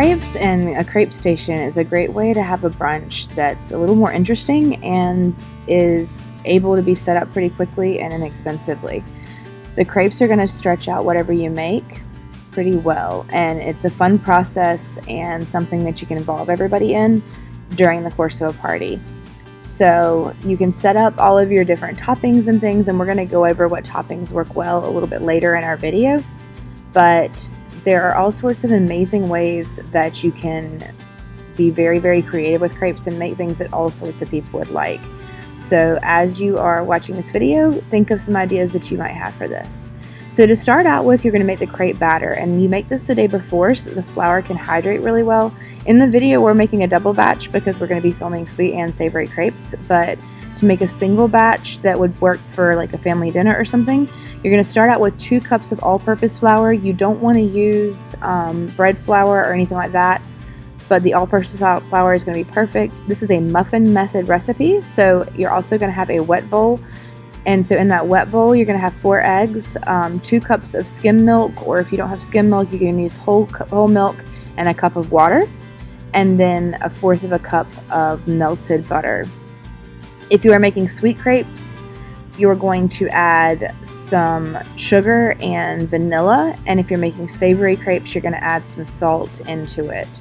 Crepes and a crepe station is a great way to have a brunch that's a little more interesting and is able to be set up pretty quickly and inexpensively. The crepes are going to stretch out whatever you make pretty well, and it's a fun process and something that you can involve everybody in during the course of a party. So you can set up all of your different toppings and things, and we're going to go over what toppings work well a little bit later in our video, but there are all sorts of amazing ways that you can be very, very creative with crepes and make things that all sorts of people would like. So as you are watching this video, think of some ideas that you might have for this. So to start out with, you're going to make the crepe batter, and you make this the day before so that the flour can hydrate really well. In the video, we're making a double batch because we're going to be filming sweet and savory crepes, but to make a single batch that would work for like a family dinner or something, you're going to start out with 2 cups of all-purpose flour. You don't want to use bread flour or anything like that, but the all-purpose flour is going to be perfect. This is a muffin method recipe, so you're also going to have a wet bowl. And so in that wet bowl, you're going to have 4 eggs, 2 cups of skim milk, or if you don't have skim milk, you can use whole milk and a cup of water, and then 1/4 cup of melted butter. If you are making sweet crepes, you're going to add some sugar and vanilla, and if you're making savory crepes, you're going to add some salt into it.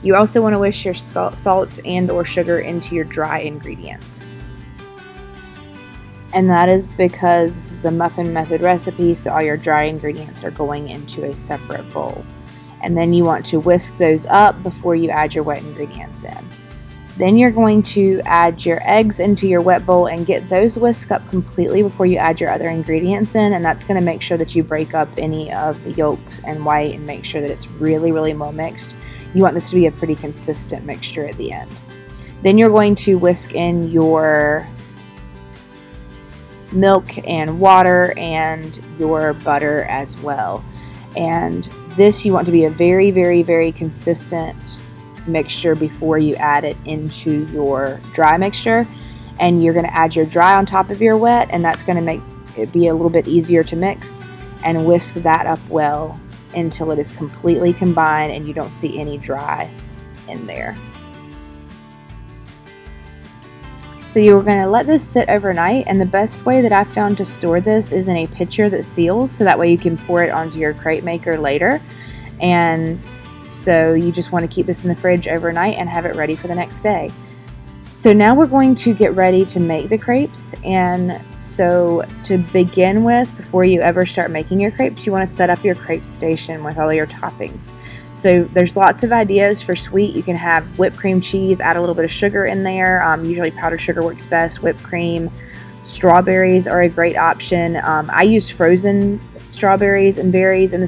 You also want to whisk your salt and or sugar into your dry ingredients. And that is because this is a muffin method recipe, so all your dry ingredients are going into a separate bowl. And then you want to whisk those up before you add your wet ingredients in. Then you're going to add your eggs into your wet bowl and get those whisked up completely before you add your other ingredients in, and that's going to make sure that you break up any of the yolks and white and make sure that it's really, really well mixed. You want this to be a pretty consistent mixture at the end. Then you're going to whisk in your milk and water and your butter as well. And this you want to be a very, very, very consistent mixture before you add it into your dry mixture. And you're going to add your dry on top of your wet, and that's going to make it be a little bit easier to mix, and whisk that up well until it is completely combined and you don't see any dry in there. So you're going to let this sit overnight, and the best way that I've found to store this is in a pitcher that seals, so that way you can pour it onto your crepe maker later. And so you just want to keep this in the fridge overnight and have it ready for the next day. So now we're going to get ready to make the crepes. And so to begin with, before you ever start making your crepes, you want to set up your crepe station with all your toppings. So there's lots of ideas for sweet. You can have whipped cream cheese, add a little bit of sugar in there. Usually powdered sugar works best. Whipped cream, strawberries are a great option. I use frozen strawberries and berries in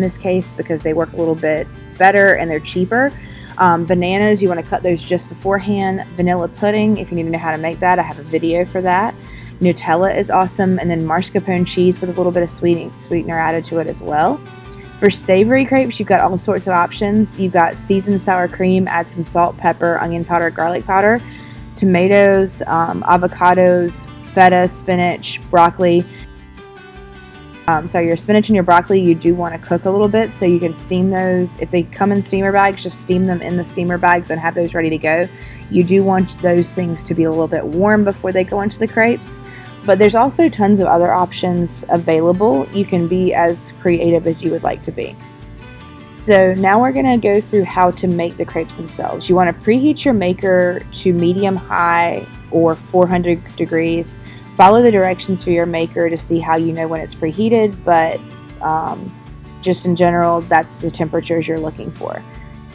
this case because they work a little bit better and they're cheaper. Bananas, you want to cut those just beforehand. Vanilla pudding, if you need to know how to make that, I have a video for that. Nutella is awesome, and then mascarpone cheese with a little bit of sweetener added to it as well. For savory crepes, you've got all sorts of options. You've got seasoned sour cream, add some salt, pepper, onion powder, garlic powder, tomatoes, avocados, feta, spinach, broccoli. Your spinach and your broccoli, you do want to cook a little bit, so you can steam those. If they come in steamer bags, just steam them in the steamer bags and have those ready to go. You do want those things to be a little bit warm before they go into the crepes. But there's also tons of other options available. You can be as creative as you would like to be. So now we're going to go through how to make the crepes themselves. You want to preheat your maker to medium high or 400 degrees. Follow the directions for your maker to see how you know when it's preheated, but just in general, that's the temperatures you're looking for.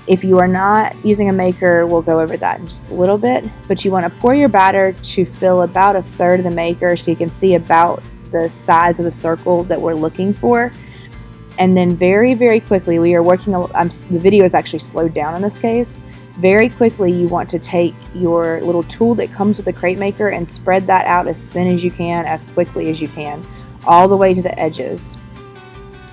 If you are not using a maker, we'll go over that in just a little bit, but you want to pour your batter to fill about 1/3 of the maker so you can see about the size of the circle that we're looking for. And then very, very quickly, we are working, the video is actually slowed down in this case. Very quickly, you want to take your little tool that comes with the crepe maker and spread that out as thin as you can, as quickly as you can, all the way to the edges.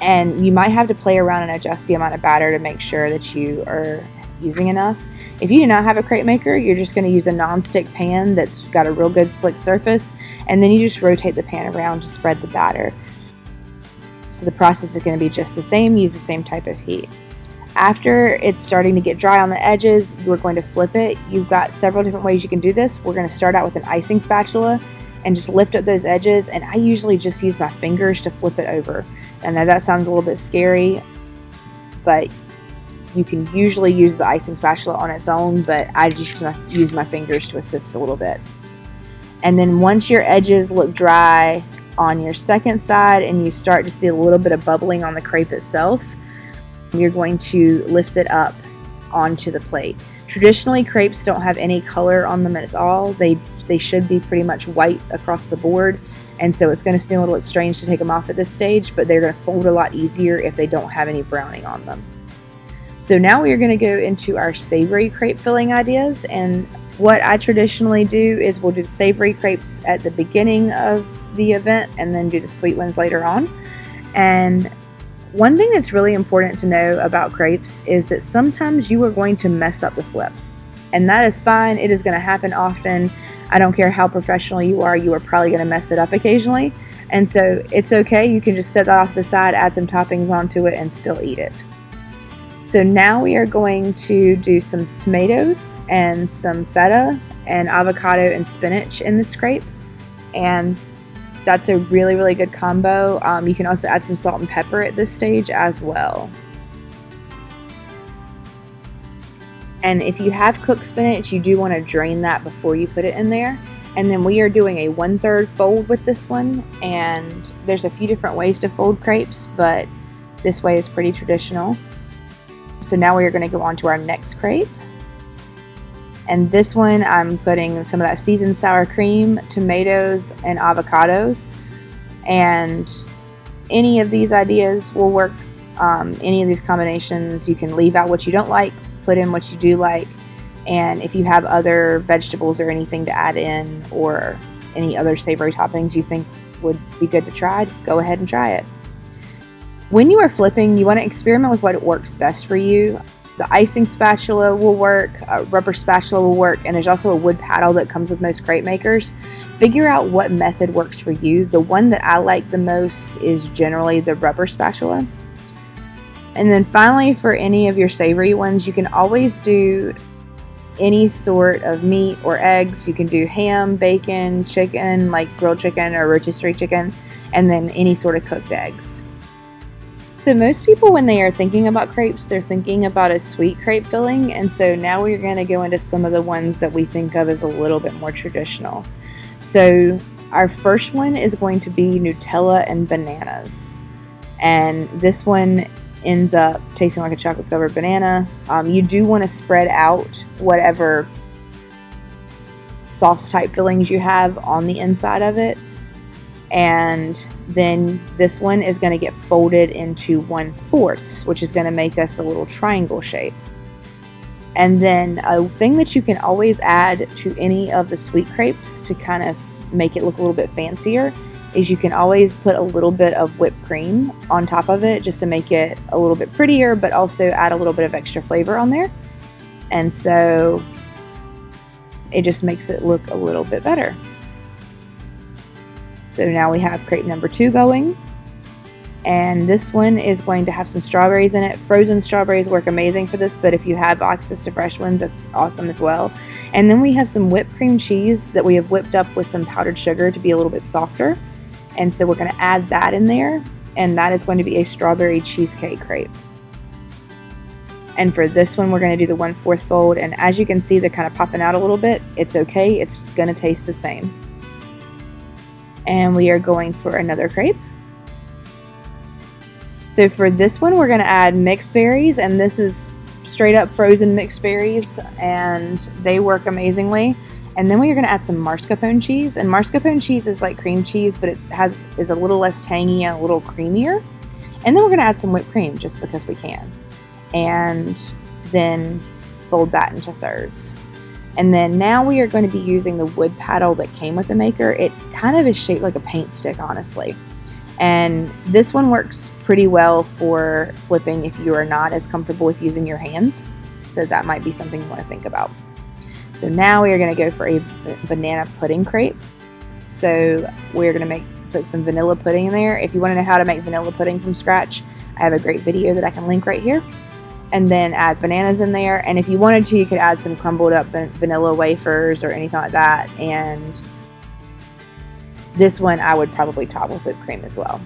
And you might have to play around and adjust the amount of batter to make sure that you are using enough. If you do not have a crepe maker, you're just going to use a non-stick pan that's got a real good slick surface, and then you just rotate the pan around to spread the batter. So the process is going to be just the same, use the same type of heat. After it's starting to get dry on the edges, you're going to flip it. You've got several different ways you can do this. We're going to start out with an icing spatula and just lift up those edges, and I usually just use my fingers to flip it over. I know that sounds a little bit scary, but you can usually use the icing spatula on its own, but I just use my fingers to assist a little bit. And then once your edges look dry on your second side and you start to see a little bit of bubbling on the crepe itself, you're going to lift it up onto the plate. Traditionally, crepes don't have any color on them at all. They should be pretty much white across the board, and so it's going to seem a little bit strange to take them off at this stage, but they're going to fold a lot easier if they don't have any browning on them. So now we are going to go into our savory crepe filling ideas, and what I traditionally do is we'll do the savory crepes at the beginning of the event and then do the sweet ones later on. And one thing that's really important to know about crepes is that sometimes you are going to mess up the flip, and that is fine. It is going to happen often. I don't care how professional you are probably going to mess it up occasionally, and so it's okay. You can just set that off to the side, add some toppings onto it, and still eat it. So now we are going to do some tomatoes and some feta and avocado and spinach in this crepe, and that's a really, really good combo. You can also add some salt and pepper at this stage as well. And if you have cooked spinach, you do want to drain that before you put it in there. And then we are doing a 1/3 fold with this one, and there's a few different ways to fold crepes, but this way is pretty traditional. So now we are going to go on to our next crepe. And this one, I'm putting some of that seasoned sour cream, tomatoes, and avocados. And any of these ideas will work. Any of these combinations, you can leave out what you don't like, put in what you do like. And if you have other vegetables or anything to add in, or any other savory toppings you think would be good to try, go ahead and try it. When you are flipping, you want to experiment with what works best for you. The icing spatula will work, a rubber spatula will work, and there's also a wood paddle that comes with most crepe makers. Figure out what method works for you. The one that I like the most is generally the rubber spatula. And then finally, for any of your savory ones, you can always do any sort of meat or eggs. You can do ham, bacon, chicken, like grilled chicken or rotisserie chicken, and then any sort of cooked eggs. So most people, when they are thinking about crepes, they're thinking about a sweet crepe filling, and so now we're going to go into some of the ones that we think of as a little bit more traditional. So our first one is going to be Nutella and bananas, and this one ends up tasting like a chocolate covered banana. You do want to spread out whatever sauce type fillings you have on the inside of it. And then this one is going to get folded into 1/4, which is going to make us a little triangle shape. And then a thing that you can always add to any of the sweet crepes to kind of make it look a little bit fancier is you can always put a little bit of whipped cream on top of it just to make it a little bit prettier, but also add a little bit of extra flavor on there. And so it just makes it look a little bit better. So now we have crepe number 2 going, and this one is going to have some strawberries in it. Frozen strawberries work amazing for this, but if you have access to fresh ones, that's awesome as well. And then we have some whipped cream cheese that we have whipped up with some powdered sugar to be a little bit softer, and so we're going to add that in there, and that is going to be a strawberry cheesecake crepe. And for this one, we're going to do the 1/4 fold, and as you can see, they're kind of popping out a little bit. It's okay, it's going to taste the same. And we are going for another crepe. So for this one, we're going to add mixed berries, and this is straight up frozen mixed berries, and they work amazingly. And then we are going to add some mascarpone cheese, and mascarpone cheese is like cream cheese, but is a little less tangy and a little creamier. And then we're going to add some whipped cream just because we can, and then fold that into thirds. And then now we are going to be using the wood paddle that came with the maker. It kind of is shaped like a paint stick, honestly. And this one works pretty well for flipping if you are not as comfortable with using your hands. So that might be something you want to think about. So now we are going to go for a banana pudding crepe. So we're going to put some vanilla pudding in there. If you want to know how to make vanilla pudding from scratch, I have a great video that I can link right here. and then add bananas in there. And if you wanted to, you could add some crumbled up vanilla wafers or anything like that. And this one I would probably top with whipped cream as well.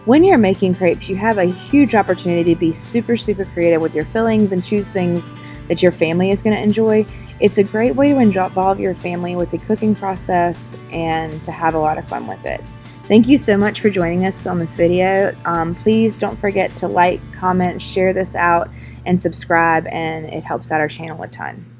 When you're making crepes, you have a huge opportunity to be super creative with your fillings and choose things that your family is going to enjoy. It's a great way to involve your family with the cooking process and to have a lot of fun with it. Thank you so much for joining us on this video. Please don't forget to like, comment, share this out, and subscribe, and it helps out our channel a ton.